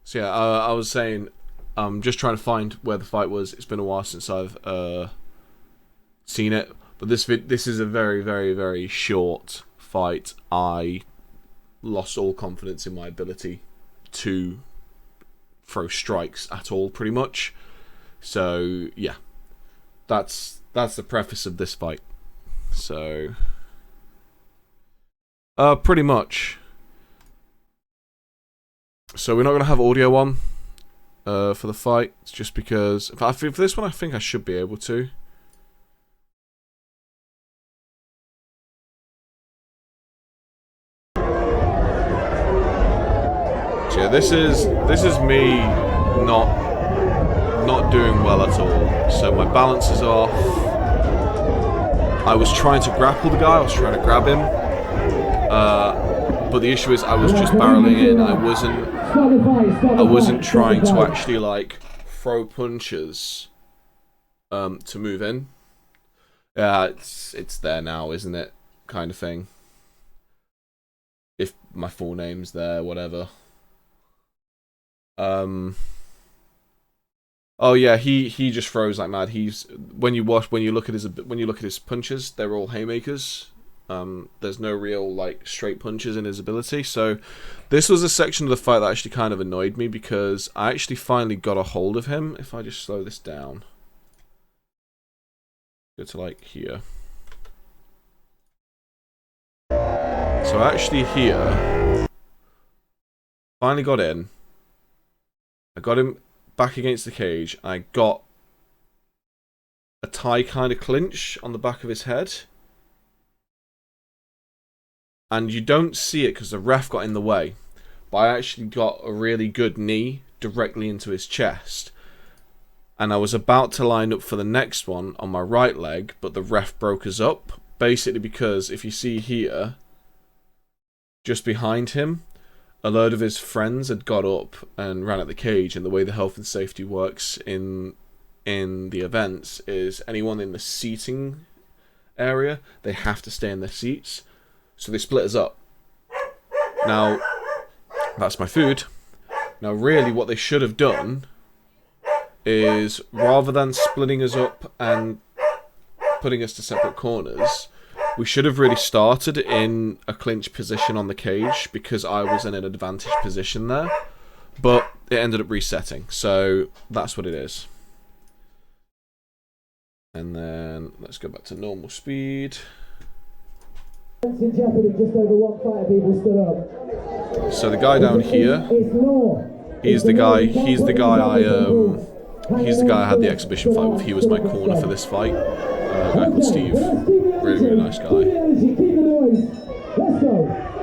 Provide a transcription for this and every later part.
So yeah, I was saying, I'm just trying to find where the fight was. It's been a while since I've seen it, but this is a very, very, very short fight. I lost all confidence in my ability to throw strikes at all, pretty much. So yeah, that's the preface of this fight. So, pretty much. So we're not gonna have audio on, for the fight, just because for this one I think I should be able to. So yeah, this is me not doing well at all. So my balance is off. I was trying to grapple the guy. I was trying to grab him. But the issue is I was just barreling in. I wasn't trying to actually like throw punches to move in. Yeah, it's there now, isn't it? Kind of thing. If my full name's there, whatever. Oh yeah, he just throws like mad. When you look at his punches, they're all haymakers. There's no real like straight punches in his ability. So this was a section of the fight that actually kind of annoyed me because I actually finally got a hold of him. If I just slow this down, go to like here. So actually here, finally got in. I got him back against the cage. I got a tie kind of clinch on the back of his head. And you don't see it because the ref got in the way. But I actually got a really good knee directly into his chest. And I was about to line up for the next one on my right leg, but the ref broke us up. Basically because if you see here, just behind him, a load of his friends had got up and ran at the cage, and the way the health and safety works in the events is anyone in the seating area, they have to stay in their seats. So they split us up. Now, that's my food. Now really what they should have done is, rather than splitting us up and putting us to separate corners, we should have really started in a clinch position on the cage because I was in an advantage position there. But it ended up resetting, so that's what it is. And then let's go back to normal speed. So the guy down here, he's the guy I had the exhibition fight with. He was my corner for this fight. A guy called Steve. Really, really nice guy.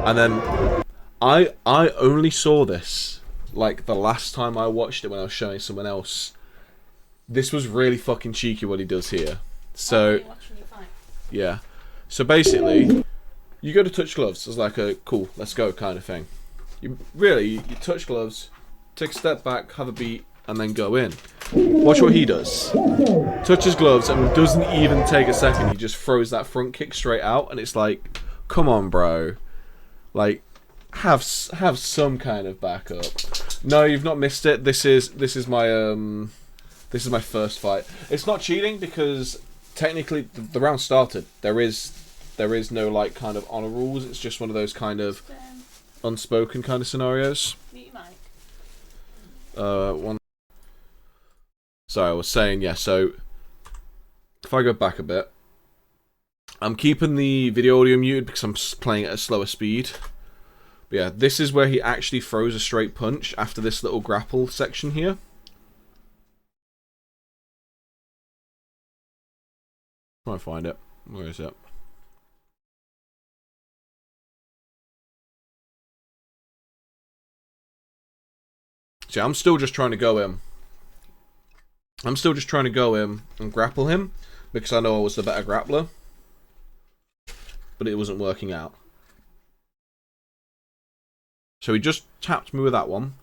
And then I only saw this like the last time I watched it when I was showing someone else. This was really fucking cheeky what he does here. So yeah. So basically, you go to touch gloves. It's like a cool, let's go kind of thing. You touch gloves, take a step back, have a beat, and then go in. Watch what he does. Touches gloves and doesn't even take a second. He just throws that front kick straight out, and it's like, come on, bro. Like, have some kind of backup. No, you've not missed it. This is my first fight. It's not cheating because technically the round started. There is no like kind of honor rules. It's just one of those kind of unspoken kind of scenarios. Mute your mic. One. Sorry, I was saying, yeah, so if I go back a bit, I'm keeping the video audio muted because I'm playing at a slower speed. But yeah, this is where he actually throws a straight punch after this little grapple section here. Try and find it. Where is it? See, I'm still just trying to go in. I'm still just trying to go in and grapple him because I know I was the better grappler. But it wasn't working out. So he just tapped me with that one.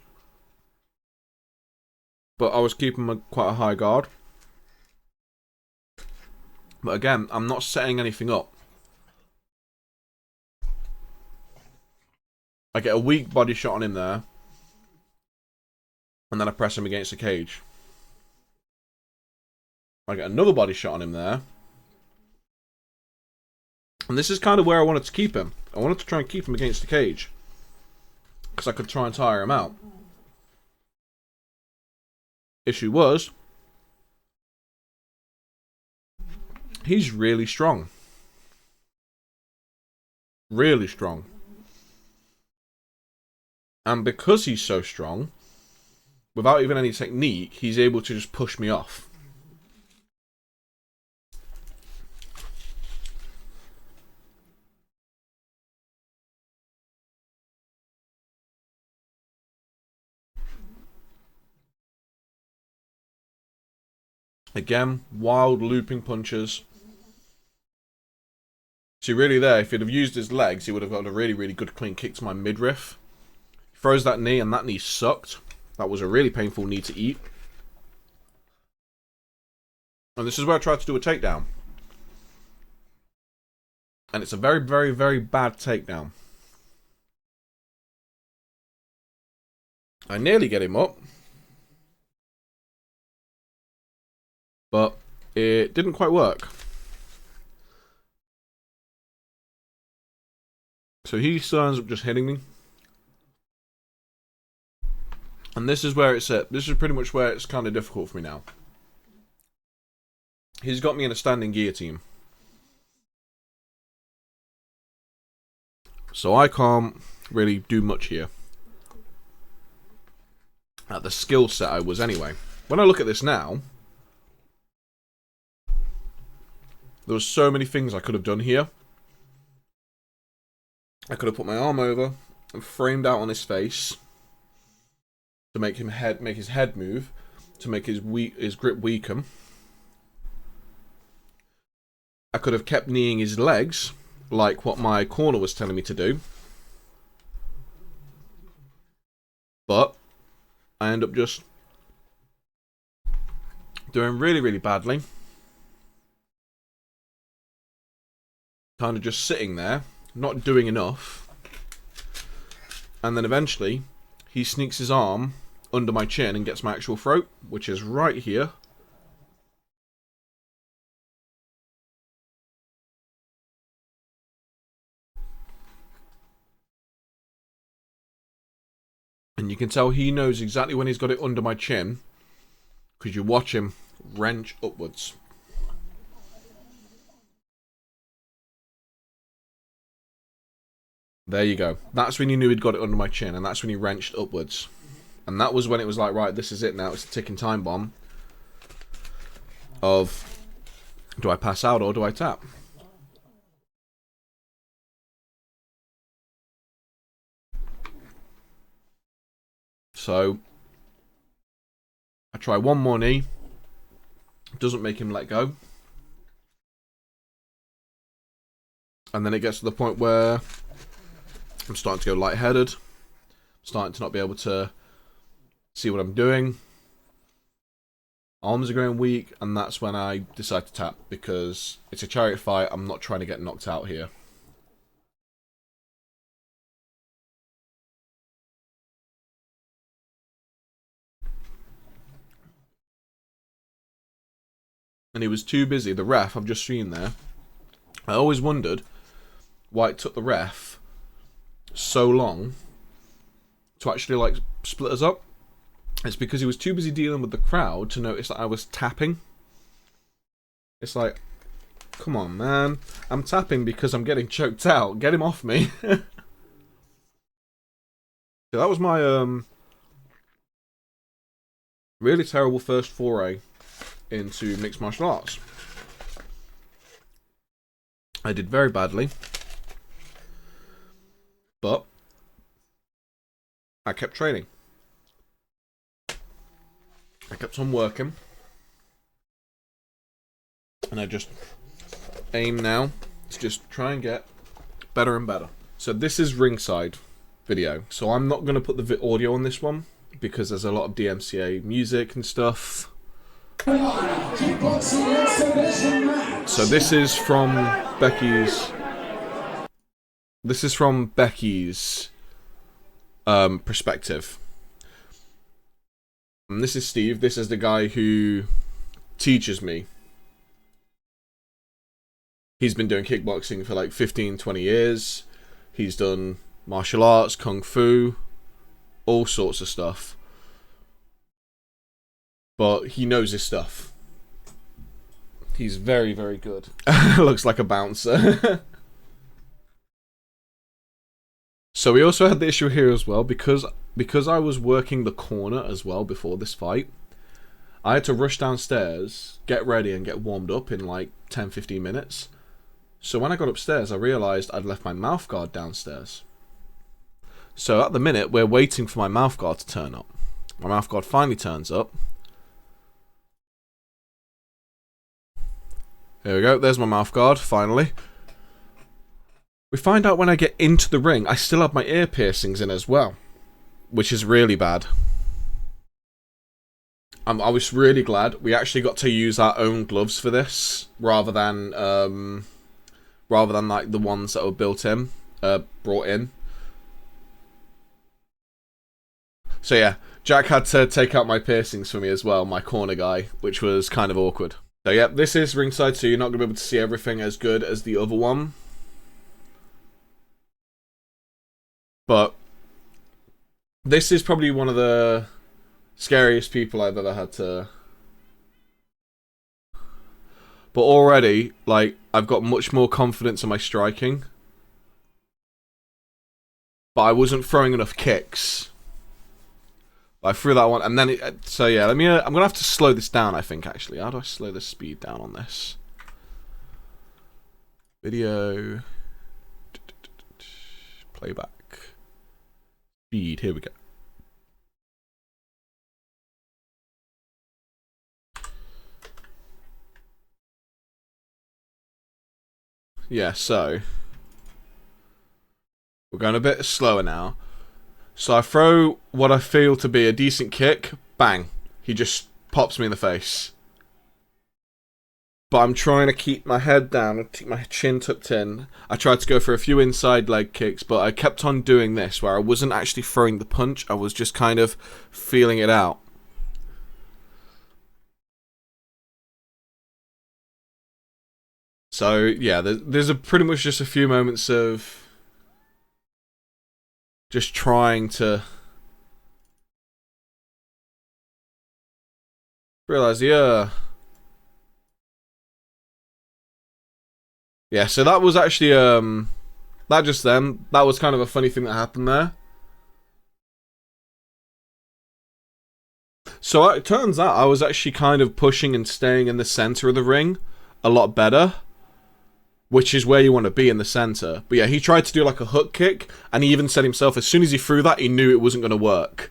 But I was keeping quite a high guard. But again, I'm not setting anything up. I get a weak body shot on him there. And then I press him against the cage. I get another body shot on him there. And this is kind of where I wanted to keep him. I wanted to try and keep him against the cage. Because I could try and tire him out. Issue was, he's really strong. Really strong. And because he's so strong, without even any technique, he's able to just push me off. Again, wild looping punches. See, really there, if he'd have used his legs, he would have got a really, really good clean kick to my midriff. He throws that knee, and that knee sucked. That was a really painful knee to eat. And this is where I tried to do a takedown. And it's a very, very, very bad takedown. I nearly get him up. But it didn't quite work. So he ends up just hitting me. And this is where it's at. This is pretty much where it's kind of difficult for me now. He's got me in a standing guillotine. So I can't really do much here. At the skill set I was anyway. When I look at this now, there was so many things I could have done here. I could have put my arm over and framed out on his face to make his head move, to make his grip weaken. I could have kept kneeing his legs, like what my corner was telling me to do. But I end up just doing really, really badly. Kind of just sitting there, not doing enough. And then eventually, he sneaks his arm under my chin and gets my actual throat, which is right here. And you can tell he knows exactly when he's got it under my chin, because you watch him wrench upwards. There you go. That's when he knew he'd got it under my chin, and that's when he wrenched upwards. And that was when it was like, right, this is it now. It's a ticking time bomb of, do I pass out or do I tap? So I try one more knee. Doesn't make him let go. And then it gets to the point where I'm starting to go lightheaded. Starting to not be able to see what I'm doing. Arms are going weak, and that's when I decide to tap, because it's a chariot fight. I'm not trying to get knocked out here. And he was too busy. The ref, I've just seen there. I always wondered why it took the ref so long to actually like split us up. It's because he was too busy dealing with the crowd to notice that I was tapping. It's like, come on, man. I'm tapping because I'm getting choked out. Get him off me. So that was my really terrible first foray into mixed martial arts. I did very badly, but I kept training. I kept on working, and I just aim now to just try and get better and better. So this is ringside video, so I'm not going to put the audio on this one because there's a lot of DMCA music and stuff. So this is from Becky's perspective. And this is Steve. This is the guy who teaches me. He's been doing kickboxing for like 15, 20 years. He's done martial arts, kung fu, all sorts of stuff. But he knows his stuff. He's very, very good. Looks like a bouncer. So we also had the issue here as well, because I was working the corner as well before this fight. I had to rush downstairs, get ready and get warmed up in like 10-15 minutes. So when I got upstairs, I realised I'd left my mouthguard downstairs. So at the minute, we're waiting for my mouthguard to turn up. My mouthguard finally turns up. There we go, there's my mouthguard, finally. We find out when I get into the ring, I still have my ear piercings in as well, which is really bad. I was really glad we actually got to use our own gloves for this, rather than like the ones that were brought in. So yeah, Jack had to take out my piercings for me as well, my corner guy, which was kind of awkward. So yeah, this is ringside, so you're not going to be able to see everything as good as the other one. But this is probably one of the scariest people I've ever had to... But already, like, I've got much more confidence in my striking. But I wasn't throwing enough kicks. I threw that one, and then so yeah, I'm gonna have to slow this down, I think, actually. How do I slow the speed down on this? Video. Playback. Speed, here we go. Yeah, so we're going a bit slower now. So I throw what I feel to be a decent kick, bang. He just pops me in the face. But I'm trying to keep my head down and keep my chin tucked in. I tried to go for a few inside leg kicks, but I kept on doing this, where I wasn't actually throwing the punch, I was just kind of feeling it out. So yeah, there's pretty much just a few moments of just trying to realize, yeah, so that was actually that was kind of a funny thing that happened there. So it turns out I was actually kind of pushing and staying in the center of the ring a lot better, which is where you want to be, in the center. But yeah, he tried to do like a hook kick, and he even said himself, as soon as he threw that, he knew it wasn't going to work.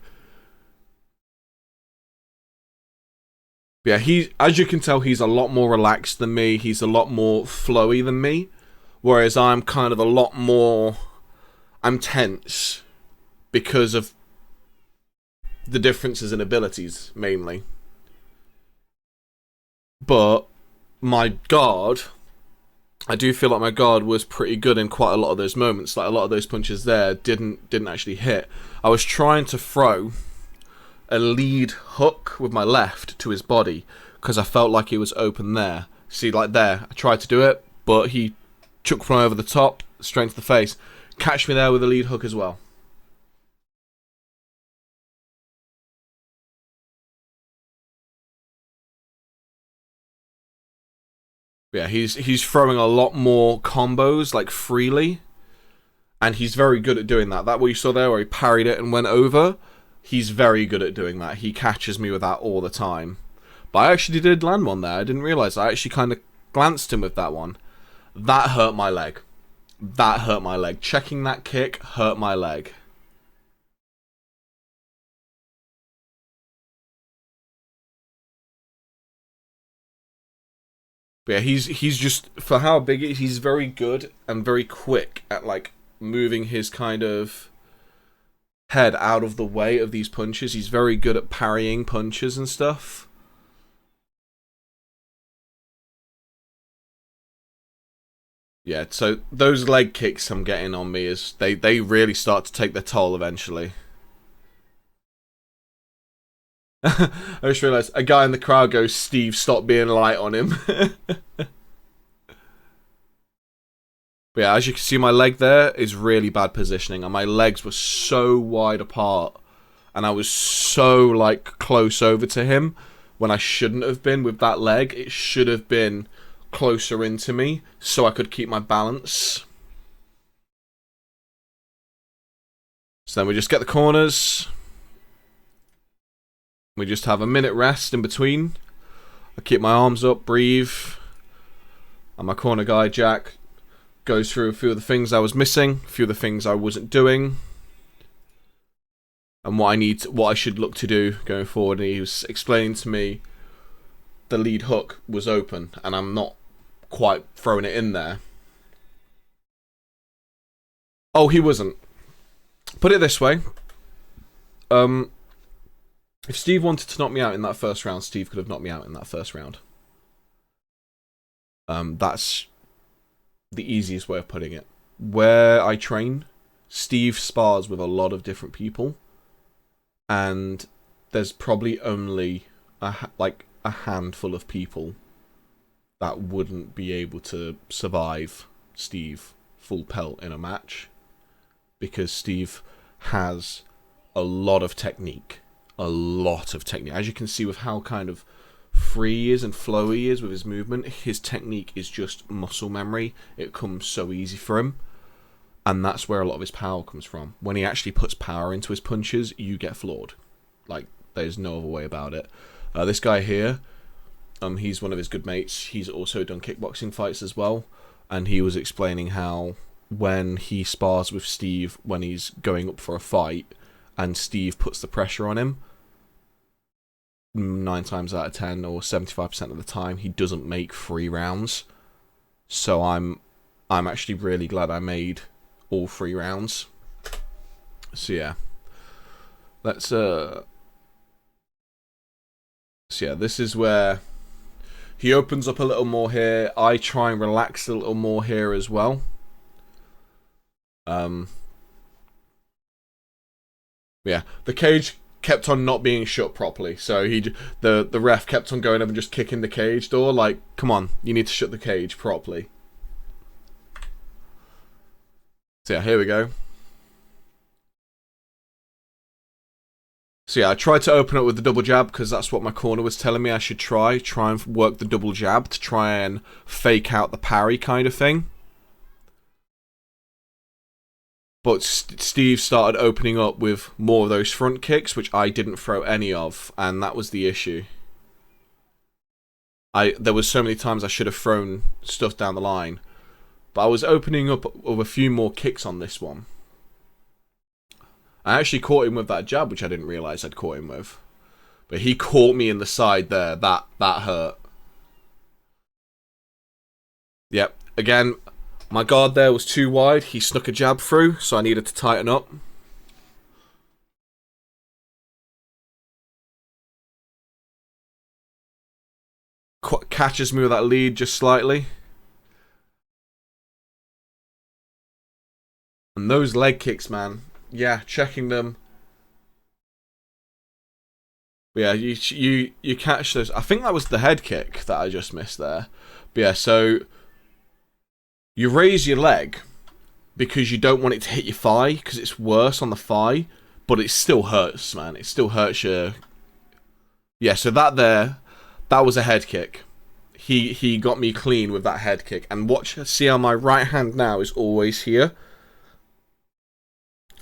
But yeah, as you can tell, he's a lot more relaxed than me. He's a lot more flowy than me. Whereas I'm kind of a lot more... I'm tense because of the differences in abilities, mainly. But my guard... I do feel like my guard was pretty good in quite a lot of those moments. Like, a lot of those punches there didn't actually hit. I was trying to throw a lead hook with my left to his body because I felt like he was open there. See, like there, I tried to do it, but he chucked one over the top, straight to the face. Catch me there with a lead hook as well. Yeah, he's throwing a lot more combos, like, freely. And he's very good at doing that. That what you saw there where he parried it and went over, he's very good at doing that. He catches me with that all the time. But I actually did land one there. I didn't realise. I actually kind of glanced him with that one. That hurt my leg. That hurt my leg. Checking that kick hurt my leg. But yeah, he's just, for how big he is, he's very good and very quick at, like, moving his kind of head out of the way of these punches. He's very good at parrying punches and stuff. Yeah, so those leg kicks I'm getting on me, is they really start to take their toll eventually. I just realised a guy in the crowd goes, "Steve, stop being light on him." But yeah, as you can see, my leg there is really bad positioning, and my legs were so wide apart, and I was so like close over to him when I shouldn't have been with that leg. It should have been closer into me so I could keep my balance. So then we just get the corners. We just have a minute rest in between. I keep my arms up, breathe, and my corner guy Jack goes through a few of the things I was missing, a few of the things I wasn't doing, and what I should look to do going forward. And he was explaining to me the lead hook was open, and I'm not quite throwing it in there. Oh, he wasn't. Put it this way. If Steve wanted to knock me out in that first round, Steve could have knocked me out in that first round. That's the easiest way of putting it. Where I train, Steve spars with a lot of different people, and there's probably only a handful of people that wouldn't be able to survive Steve full pelt in a match, because Steve has a lot of technique. As you can see with how kind of free he is and flowy he is with his movement, his technique is just muscle memory. It comes so easy for him, and that's where a lot of his power comes from. When he actually puts power into his punches, you get floored. Like, there's no other way about it. This guy here, he's one of his good mates. He's also done kickboxing fights as well, and he was explaining how when he spars with Steve, when he's going up for a fight, and Steve puts the pressure on him, 9 times out of 10 or 75% of the time, he doesn't make 3 rounds. So I'm actually really glad I made all 3 rounds. So yeah, let's so yeah, this is where he opens up a little more here. I try and relax a little more here as well. Yeah, the cage kept on not being shut properly, so the ref kept on going over and just kicking the cage door, like, come on, you need to shut the cage properly. So yeah, here we go. So yeah, I tried to open it with the double jab because that's what my corner was telling me I should try and work the double jab to try and fake out the parry kind of thing. But Steve started opening up with more of those front kicks, which I didn't throw any of, and that was the issue. There was so many times I should have thrown stuff down the line, but I was opening up with a few more kicks on this one. I actually caught him with that jab, which I didn't realise I'd caught him with. But he caught me in the side there. That hurt. Yep. Again, my guard there was too wide. He snuck a jab through, so I needed to tighten up. Catches me with that lead just slightly. And those leg kicks, man. Yeah, checking them. But yeah, you catch those. I think that was the head kick that I just missed there. But yeah, so you raise your leg because you don't want it to hit your thigh, because it's worse on the thigh, but it still hurts, man. It still hurts you. Yeah, so that was a head kick. He got me clean with that head kick. And see how my right hand now is always here?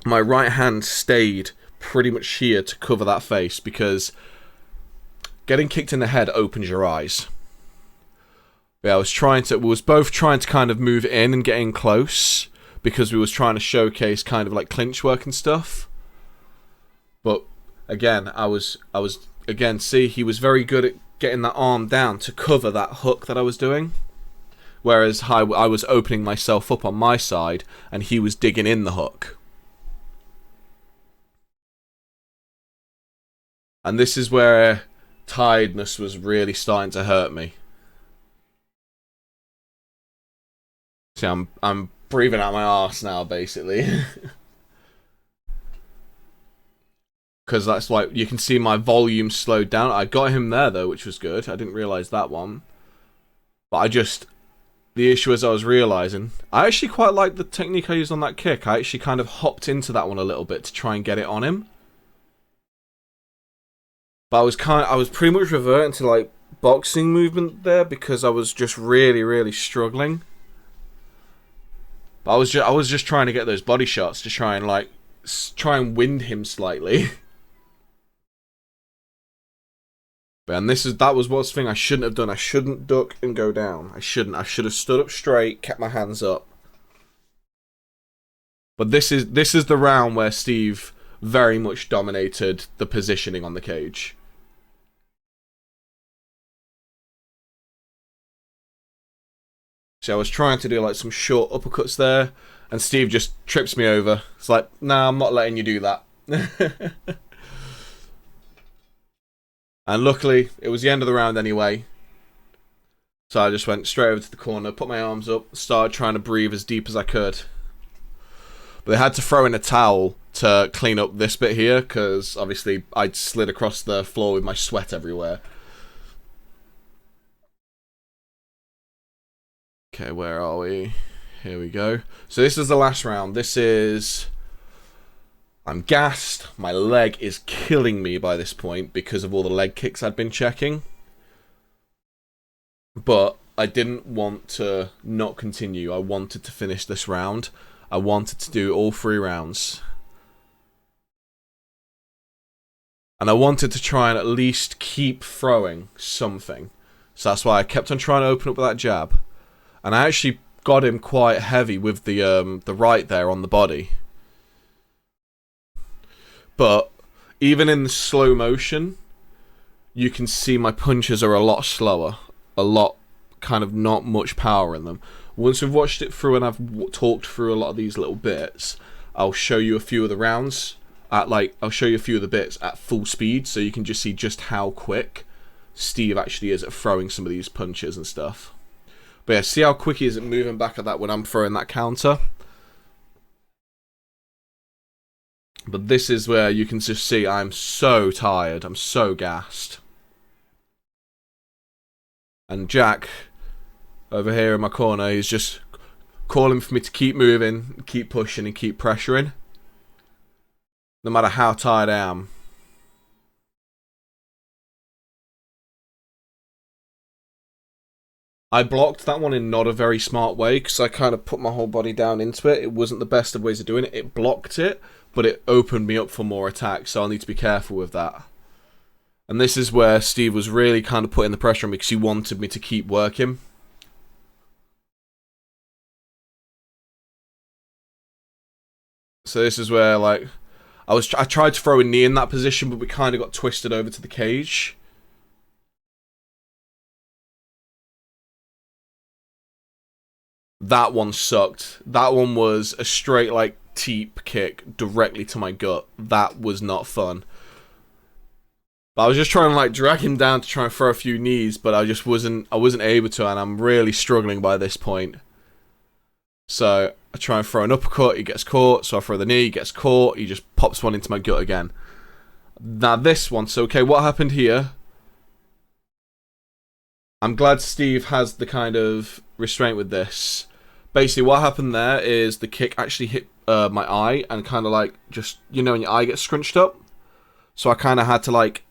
My right hand stayed pretty much here to cover that face, because getting kicked in the head opens your eyes. Yeah, we was both trying to kind of move in and get in close, because we was trying to showcase kind of like clinch work and stuff. But again, he was very good at getting that arm down to cover that hook that I was doing. Whereas I was opening myself up on my side, and he was digging in the hook. And this is where tiredness was really starting to hurt me. See, I'm breathing out my arse now, basically. because that's like, you can see my volume slowed down. I got him there though, which was good. I didn't realize that one. But the issue as I was realizing, I actually quite liked the technique I used on that kick. I actually kind of hopped into that one a little bit to try and get it on him. But I was pretty much reverting to like boxing movement there because I was just really, really struggling. But I was just trying to get those body shots to try and wind him slightly. And that was what's the thing I shouldn't have done. I shouldn't duck and go down. I shouldn't. I should have stood up straight, kept my hands up. But this is the round where Steve very much dominated the positioning on the cage. So I was trying to do like some short uppercuts there, and Steve just trips me over. It's like, nah, I'm not letting you do that. And luckily, it was the end of the round anyway. So I just went straight over to the corner, put my arms up, started trying to breathe as deep as I could. But they had to throw in a towel to clean up this bit here, because obviously I'd slid across the floor with my sweat everywhere. Okay, where are we? Here we go. So this is the last round. I'm gassed. My leg is killing me by this point because of all the leg kicks I'd been checking. But I didn't want to not continue. I wanted to finish this round. I wanted to do all 3 rounds. And I wanted to try and at least keep throwing something. So that's why I kept on trying to open up with that jab. And I actually got him quite heavy with the right there on the body. But even in the slow motion, you can see my punches are a lot slower. A lot, kind of not much power in them. Once we've watched it through and I've talked through a lot of these little bits, I'll show you a few of the rounds. I'll show you a few of the bits at full speed, so you can just see just how quick Steve actually is at throwing some of these punches and stuff. But yeah, see how quick he is at moving back at that when I'm throwing that counter? But this is where you can just see I'm so tired. I'm so gassed. And Jack, over here in my corner, he's just calling for me to keep moving, keep pushing, and keep pressuring. No matter how tired I am. I blocked that one in not a very smart way because I kind of put my whole body down into it. It wasn't the best of ways of doing it. It blocked it, but it opened me up for more attacks, so I'll need to be careful with that. And this is where Steve was really kind of putting the pressure on me because he wanted me to keep working. So this is where, like, I tried to throw a knee in that position, but we kind of got twisted over to the cage. That one sucked. That one was a straight, like, teep kick directly to my gut. That was not fun. But I was just trying to, like, drag him down to try and throw a few knees, but I wasn't able to, and I'm really struggling by this point. So I try and throw an uppercut, he gets caught, so I throw the knee, he gets caught, he just pops one into my gut again. Now this one, so okay, what happened here? I'm glad Steve has the kind of restraint with this. Basically, what happened there is the kick actually hit my eye and kind of like just, you know, when your eye gets scrunched up? So I kind of had to like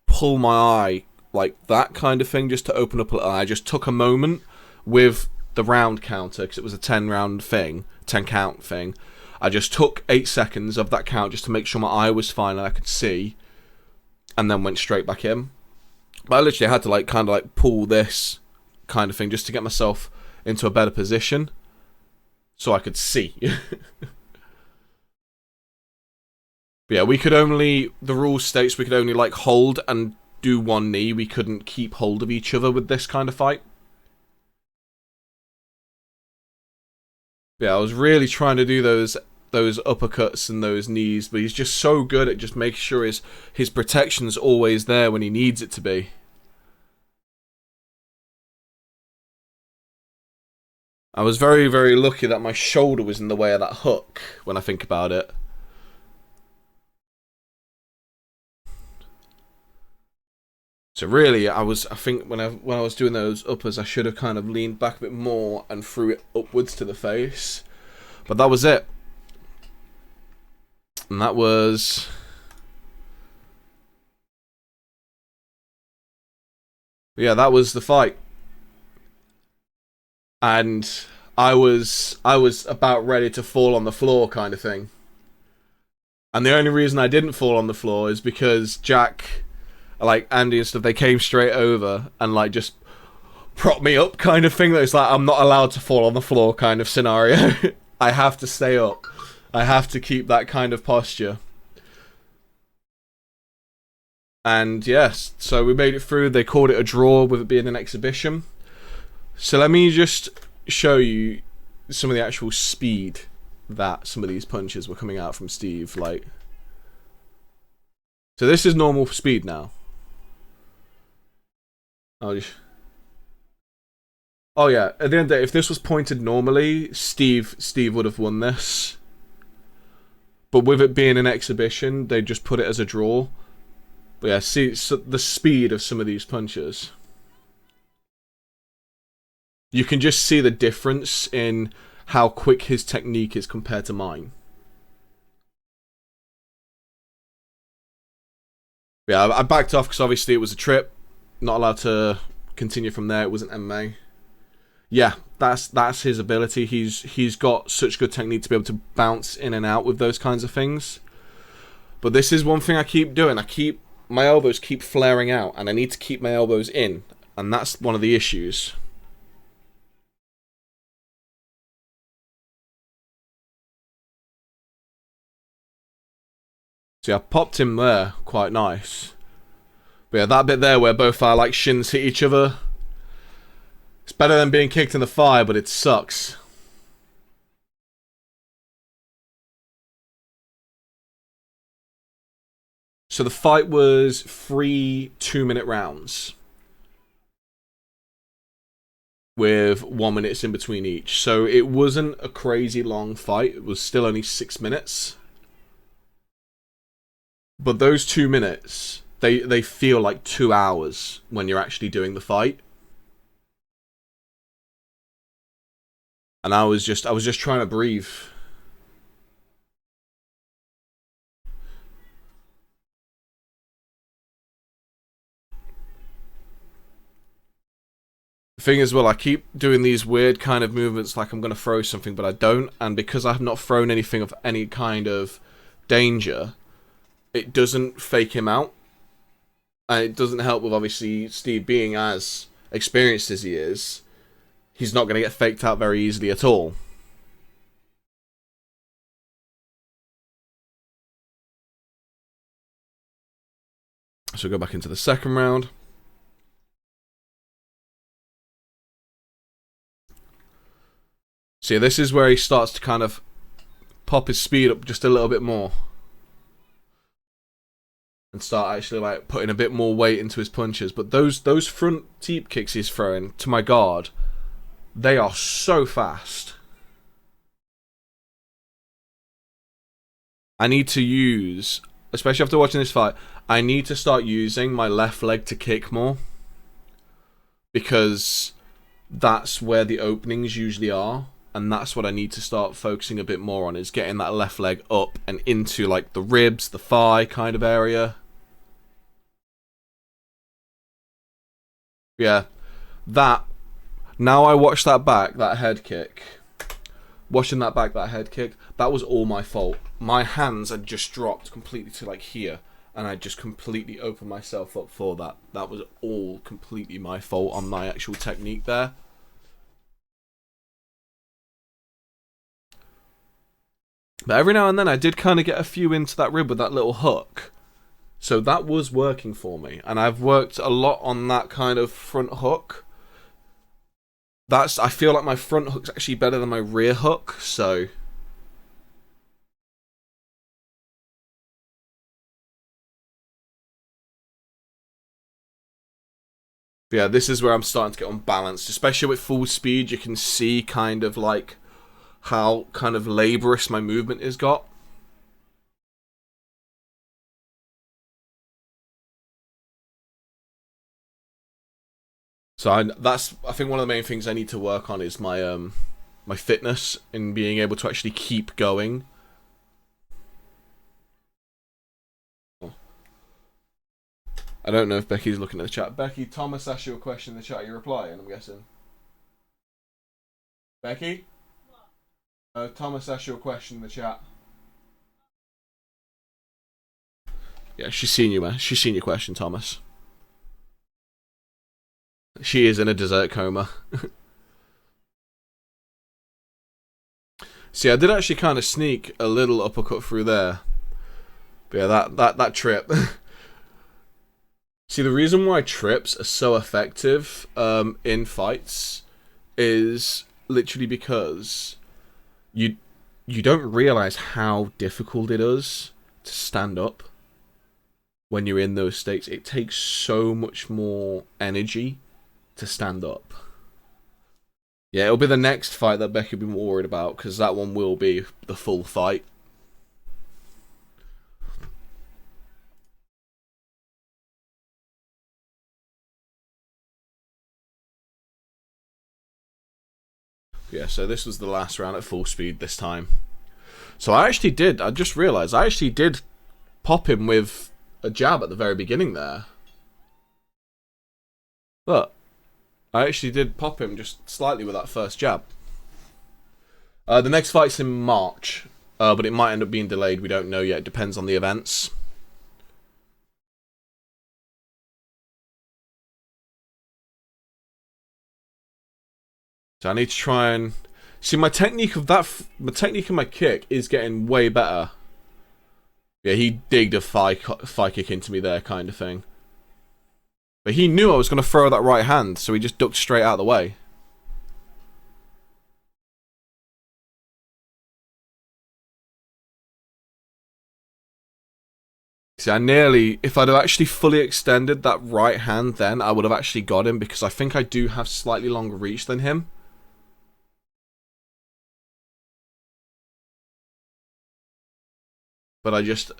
pull my eye like that kind of thing just to open up a little. I just took a moment with the round counter because it was a 10 count thing. I just took 8 seconds of that count just to make sure my eye was fine and I could see, and then went straight back in. But I literally had to like kind of like pull this kind of thing just to get myself into a better position so I could see. But yeah, the rule states we could only like hold and do one knee. We couldn't keep hold of each other with this kind of fight. But yeah, I was really trying to do those uppercuts and those knees, but he's just so good at just making sure his protection's always there when he needs it to be. I was very, very lucky that my shoulder was in the way of that hook when I think about it. So really, I think when I was doing those uppers, I should have kind of leaned back a bit more and threw it upwards to the face. But that was it. And that was... yeah, that was the fight. And I was about ready to fall on the floor kind of thing. And the only reason I didn't fall on the floor is because Jack, like Andy and stuff, they came straight over and like just propped me up kind of thing. That it's like I'm not allowed to fall on the floor kind of scenario. I have to stay up. I have to keep that kind of posture. And yes, so we made it through. They called it a draw with it being an exhibition. So let me just show you some of the actual speed that some of these punches were coming out from Steve. Like, so this is normal speed now. Oh yeah, at the end of the day, if this was pointed normally, Steve would have won this. But with it being an exhibition, they just put it as a draw. But yeah, see so the speed of some of these punches. You can just see the difference in how quick his technique is compared to mine. Yeah, I backed off because obviously it was a trip. Not allowed to continue from there. It wasn't MMA. Yeah, that's his ability. He's got such good technique to be able to bounce in and out with those kinds of things. But this is one thing I keep doing. My elbows keep flaring out, and I need to keep my elbows in, and that's one of the issues. See, I popped him there, quite nice. But yeah, that bit there where both our like shins hit each other, it's better than being kicked in the thigh, but it sucks. So the fight was 3 2-minute rounds with 1 minute in between each. So it wasn't a crazy long fight. It was still only 6 minutes. But those 2 minutes, they feel like 2 hours when you're actually doing the fight. And I was just trying to breathe. The thing is, well, I keep doing these weird kind of movements like I'm going to throw something, but I don't. And because I have not thrown anything of any kind of danger, it doesn't fake him out. And it doesn't help with, obviously, Steve being as experienced as he is. He's not going to get faked out very easily at all. So go back into the second round. See, this is where he starts to kind of pop his speed up just a little bit more. And start actually like putting a bit more weight into his punches. But those front teep kicks he's throwing to my guard, they are so fast. I need to use, especially after watching this fight, I need to start using my left leg to kick more. Because that's where the openings usually are. And that's what I need to start focusing a bit more on, is getting that left leg up and into like the ribs, the thigh kind of area. Yeah, that. Now I watch that back, that head kick. Watching that back, that head kick, that was all my fault. My hands had just dropped completely to like here, and I just completely opened myself up for that. That was all completely my fault on my actual technique there. But every now and then I did kind of get a few into that rib with that little hook. So that was working for me. And I've worked a lot on that kind of front hook. I feel like my front hook's actually better than my rear hook, so... yeah, this is where I'm starting to get unbalanced. Especially with full speed, you can see kind of like how kind of laborious my movement is got. So I think one of the main things I need to work on is my my fitness and being able to actually keep going. I don't know if Becky's looking at the chat. Becky, Thomas asked you a question in the chat. You replying, I'm guessing. Becky? Thomas asked you a question in the chat. Yeah, she's seen you, man. She's seen your question, Thomas. She is in a dessert coma. See, I did actually kind of sneak a little uppercut through there. But yeah, that trip. See, the reason why trips are so effective in fights is literally because you don't realize how difficult it is to stand up when you're in those states. It takes so much more energy to stand up. Yeah, it'll be the next fight that Becky will be more worried about, because that one will be the full fight. Yeah, so this was the last round at full speed this time. So I just realised, I actually did pop him with a jab at the very beginning there. But I actually did pop him just slightly with that first jab. The next fight's in March, but it might end up being delayed. We don't know yet. It depends on the events. So I need to try and see my technique of my kick is getting way better. Yeah, he digged a thigh kick into me there, kind of thing. But he knew I was going to throw that right hand, so he just ducked straight out of the way. See, if I'd have actually fully extended that right hand then, I would have actually got him, because I think I do have slightly longer reach than him. But I just,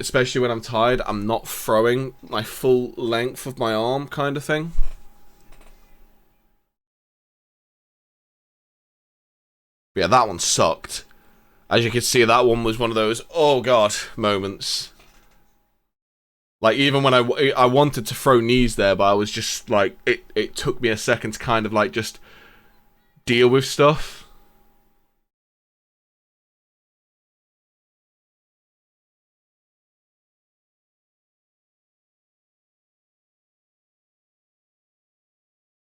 especially when I'm tired, I'm not throwing my full length of my arm, kind of thing. But yeah, that one sucked. As you can see, that one was one of those, oh god, moments. Like, even when I wanted to throw knees there, but I was just, like, it took me a second to kind of, like, just deal with stuff.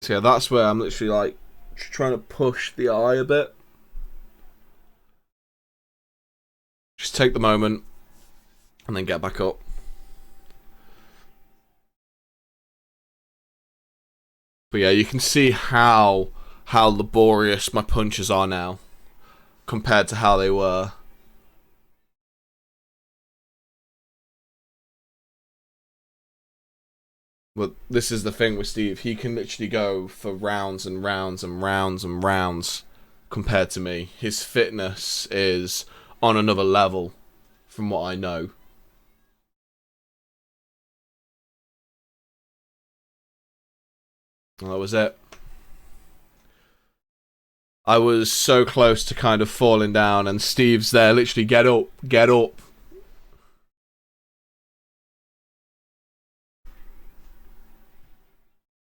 So yeah, that's where I'm literally, like, trying to push the eye a bit. Just take the moment, and then get back up. But yeah, you can see how laborious my punches are now compared to how they were. But this is the thing with Steve. He can literally go for rounds and rounds and rounds and rounds compared to me. His fitness is on another level from what I know. And that was it. I was so close to kind of falling down, and Steve's there literally, get up, get up.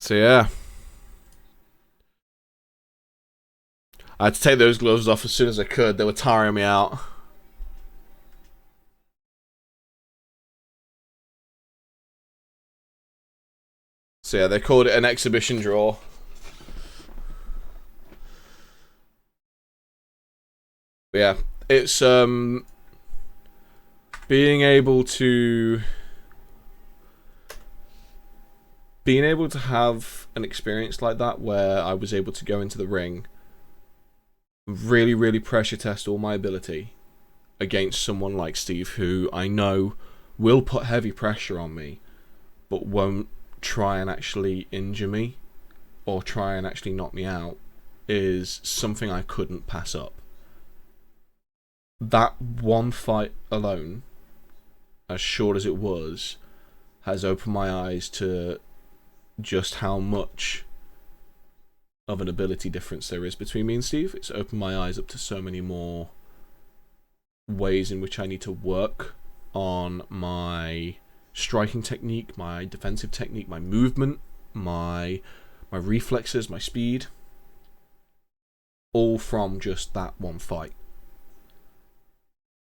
So yeah. I had to take those gloves off as soon as I could. They were tiring me out. So yeah, they called it an exhibition draw. But yeah, it's being able to have an experience like that where I was able to go into the ring, really, really pressure test all my ability against someone like Steve, who I know will put heavy pressure on me, but won't try and actually injure me or try and actually knock me out, is something I couldn't pass up. That one fight alone, as short as it was, has opened my eyes to just how much of an ability difference there is between me and Steve. It's opened my eyes up to so many more ways in which I need to work on my striking technique, my defensive technique, my movement, my reflexes, my speed, all from just that one fight.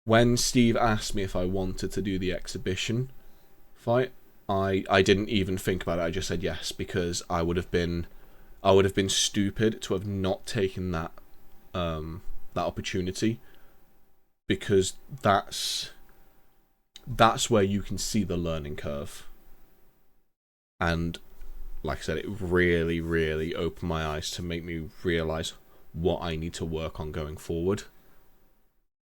When Steve asked me if I wanted to do the exhibition fight, I didn't even think about it. I just said yes, because I would have been stupid to have not taken that opportunity, because that's where you can see the learning curve. And like I said, it really, really opened my eyes to make me realize what I need to work on going forward,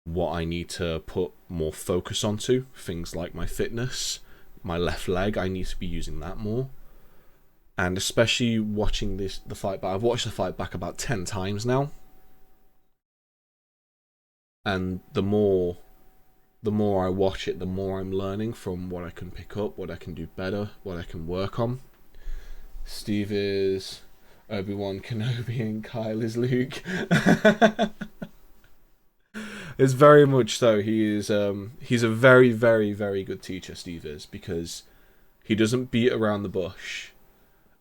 what I need to put more focus onto, things like my fitness, my left leg. I need to be using that more. And especially watching the fight back, I've watched the fight back about 10 times now, and the more I watch it, the more I'm learning from what I can pick up, what I can do better, what I can work on. Steve is Obi-Wan Kenobi and Kyle is Luke. It's very much so. He's a very, very, very good teacher, Steve is, because he doesn't beat around the bush.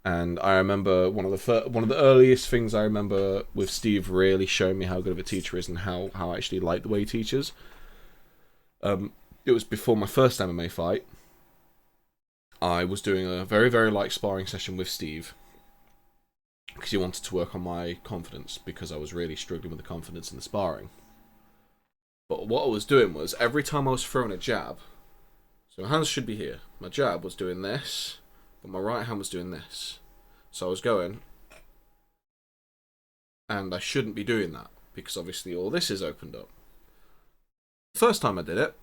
And I remember one of the earliest things I remember with Steve really showing me how good of a teacher he is, and how I actually like the way he teaches. It was before my first MMA fight. I was doing a very, very light sparring session with Steve, because he wanted to work on my confidence, because I was really struggling with the confidence in the sparring. But what I was doing was, every time I was throwing a jab, so my hands should be here, my jab was doing this, but my right hand was doing this. So I was going, and I shouldn't be doing that, because obviously all this is opened up. First time I did it,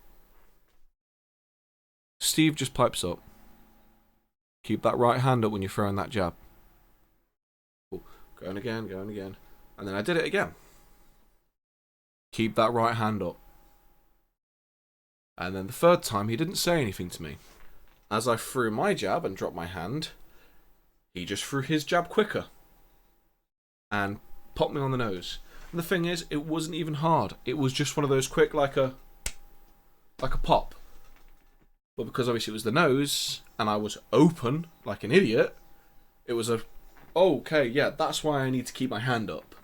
Steve just pipes up, keep that right hand up when you're throwing that jab. Cool. Going again, and then I did it again. Keep that right hand up. And then the third time, he didn't say anything to me. As I threw my jab and dropped my hand, he just threw his jab quicker and popped me on the nose. And the thing is, it wasn't even hard. It was just one of those quick, like a pop. But because obviously it was the nose, and I was open like an idiot, it was okay, yeah, that's why I need to keep my hand up.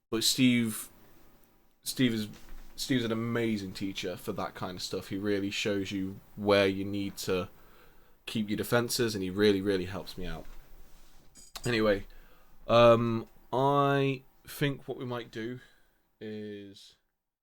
But Steve's an amazing teacher for that kind of stuff. He really shows you where you need to keep your defenses, and he really, really helps me out. Anyway, I think what we might do is